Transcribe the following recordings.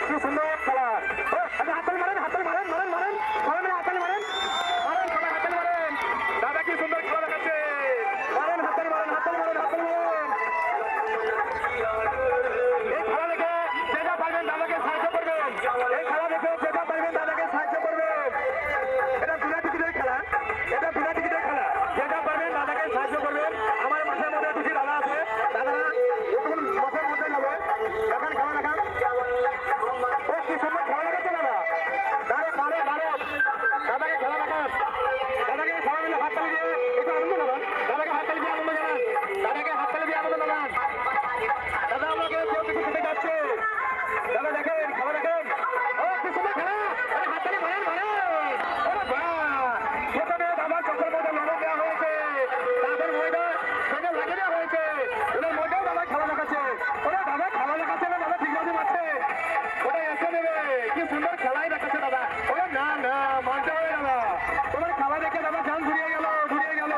কি সুন্দর খেলা। হাততালি মারেন, হাততালি মারেন, মারেন মারেন, সবাই মিলে হাততালি মারেন, মারেন সবাই হাততালি মারেন। দাদা কি সুন্দর খেলা দেখাচ্ছে, মারেন হাততালি মারেন, হাততালি মারেন, হাততালি মারেন। এই খেলা দেখে যে যা পারবেন দাদাকে সাহায্য করবেন, এই খেলা দেখে যে যা পারবেন দাদাকে সাহায্য করবেন। এটা বিনা টিকিটের খেলা, এটা বিনা টিকিটের খেলা, যে যা পারবেন দাদাকে সাহায্য করবেন। আমার মাঠের মধ্যে দুটি দাদা আছে, দাদারা এখন মাঠের মধ্যে যাবে, এখন খেলা দেখান। ও কি সুন্দর খেলা দেখাচ্ছে দাদা, দাঁড়ে দাঁড়ে দাঁড়ে দাদাকে খেলা দেখান। দাদাকে সবাই মিলে হাততালি দিয়ে একটু আনন্দ জানান, দাদাকে হাততালি দিয়ে আনন্দ জানান, দাদাকে হাততালি দিয়ে আনন্দ জানান। দাদা আমাকে কেউ কিছু খেতে যাচ্ছে, দাদা দেখেন খেলা দেখেন। ও কি সুন্দর খেলা, হাততালি মারেন মারেন। ওরে বাহ, প্রথমে দাদার চোখের মধ্যে লবণ দেওয়া হয়েছে, তাদের ময়দা সঙ্গে লাগিয়ে দেওয়া হয়েছে, ওদের ময়দাও দাদা খেলা দেখাচ্ছে। ওরা দাদা খেলা দেখাচ্ছে না, দাদা ঠিক আছে মারছে, ওটা এসে নেবে। কি সুন্দর খেলাই দেখাচ্ছে দাদা। ওরে না না মানতে হবে দাদা, তোমার খেলা দেখে দাদা জান ঘুরিয়ে গেল, ঘুরিয়ে গেল।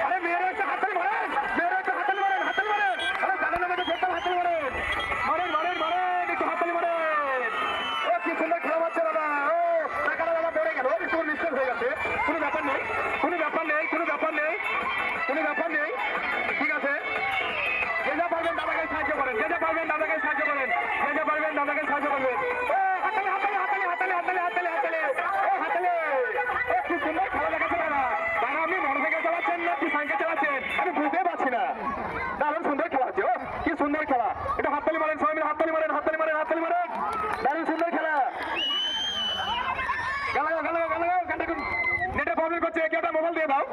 আরে মেয়েরা একটা হাততালি মারেন, মেয়েরা একটা হাততালি মারেন, হাততালি মারেন। আরে দাদা নামে দেখতে হাততালি মারেন, মারেন মারেন মারেন, একটু হাততালি মারেন। ও কি সুন্দর খেলা মারছে দাদা। ও টাকাটা দাদা পড়ে গেল, একটু নিশ্চয় হয়ে গেছে। কোনো ব্যাপার নেই, কোনো ব্যাপার নেই, কোনো ব্যাপার নেই, কোনো ব্যাপার নেই, ঠিক আছে। যে যা পারবেন দাদাকে সাহায্য করেন, যে যা পারবেন দাদাকে সাহায্য করেন, যে যা পারবেন দাদাকে সাহায্য করবেন। ও হাততালি হাততালি হাততালি হাততালি হাততালি হাততালি হাততালি, ও হাততালি। ও কি সুন্দর খেলা দেখাচ্ছে দাদা। দাদা আপনি মোটরসাইকেল চালাচ্ছেন না কি সাইকেল চালাচ্ছেন আমি বুঝতে পারছি না। দারুণ সুন্দর খেলা হচ্ছে, ও কি সুন্দর খেলা। এটা হাততালি মারেন সবাই মিলে, হাততালি মারেন, হাততালি মারেন, হাততালি মারেন। দারুণ সুন্দর খেলা। নেটে প্রবলেম করছে, কেউ একটা মোবাইল দিয়ে দাও,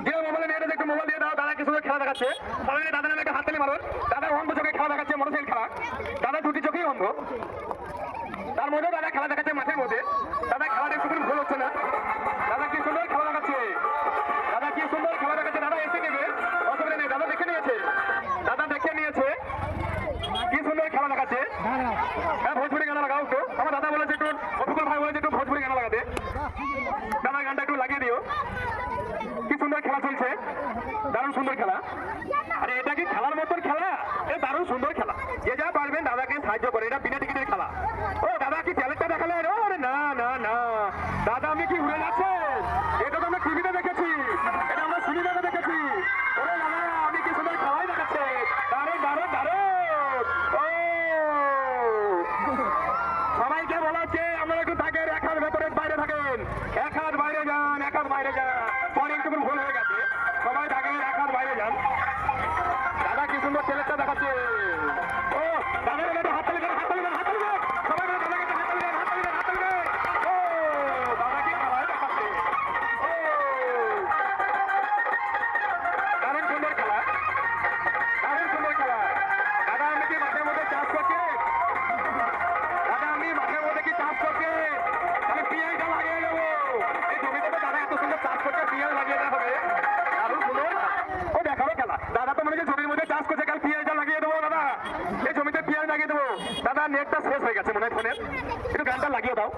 কেউ মোবাইলে নেটে একটু মোবাইল দিয়ে দাও। দাদা কি সুন্দর খেলা দেখাচ্ছে, সবাই মিলে দাদা নামে একটা হাততালি মারুন। দাদা অন্ধ চোখে খেলা দেখাচ্ছে, মোটরসাইকেল খেলা, দাদা দুটি চোখেই অন্ধ, তার মধ্যেও দাদা খেলা দেখাচ্ছে মাঠের মধ্যে। দাদা খেলা দেখতে কোনো ভুল হচ্ছে না, দাদা কি সুন্দর খেলা দেখাচ্ছে, দাদা কি সুন্দর খেলা দেখাচ্ছে। দাদা এসে নেবে, অসুবিধা নেই, দাদা দেখে নিয়েছে, দাদা দেখে নিয়েছে, কি সুন্দর খেলা দেখাচ্ছে। হ্যাঁ ভোজপুরি গানা লাগাও তো, আমার দাদা বলেছে একটু, অফিকুল ভাই বলেছে একটু ভোজপুরি গানা লাগাতে, দাদা গানটা একটু লাগিয়ে দিও। কি সুন্দর খেলা চলছে, দারুণ সুন্দর খেলা। আরে এটা কি খেলার মতন খেলা, এ দারুণ সুন্দর খেলা। যে যা পারবেন দাদাকে সাহায্য করে, এটা বিনা টিকিটের খেলা। ও দাদা কি ট্যালেন্টটা দেখালেন। ও না না না দাদা আমি কি উড়ে যাচ্ছেন, এটা তো আমরা টিভিতে দেখেছি, এটা আমরা সিনেমাতে দেখেছি। ওরে দাদা আমি কি সুন্দর খেলাই দেখাচ্ছে, দারুণ দারুণ দারুণ। ও সবাইকে বলা হচ্ছে আমরা একটু থাকেন, এক হাত ভেতরে বাইরে থাকেন, এক হাত বাইরে যান, এক হাত বাইরে যান। পরে একটু ভুল হয়ে গেছে, সবাই থাকেন, এক হাত বাইরে যান। দাদা কি সুন্দর ছেলেটা দেখাচ্ছে। ও দাদা একটু হাততালি দেন, হাততালি দেন, হাততালি দেন, সবাই মিলে দাদাকে একটু হাততালি দেন, হাততালি দেন, হাততালি দেন। ও দাদা কি খেলায় দেখাচ্ছে। ও দারুণ সুন্দর খেলা, দারুণ সুন্দর খেলা। দাদা আমি কি মাঠের মধ্যে চাষ করছি, দাদা আমি মাঠের মধ্যে কি চাষ করছি, আমি পিঁয়াজটা লাগিয়ে দেবো। এই জমিতে তো দাদা এত সুন্দর চাষ করছে, পিঁয়াজ লাগিয়ে দেওয়া হবে, দারুণ সুন্দর। ও দেখাবে খেলা, দাদা তো মনে হচ্ছে জমির মধ্যে চাষ করছে, কাল পিঁয়াজটা লাগিয়ে দেবো। দাদা এই জমিতে পিঁয়াজ লাগিয়ে দেবো। দাদা নেটটা শেষ হয়ে গেছে মনে হয় ফোনের, একটু গানটা লাগিয়ে দাও।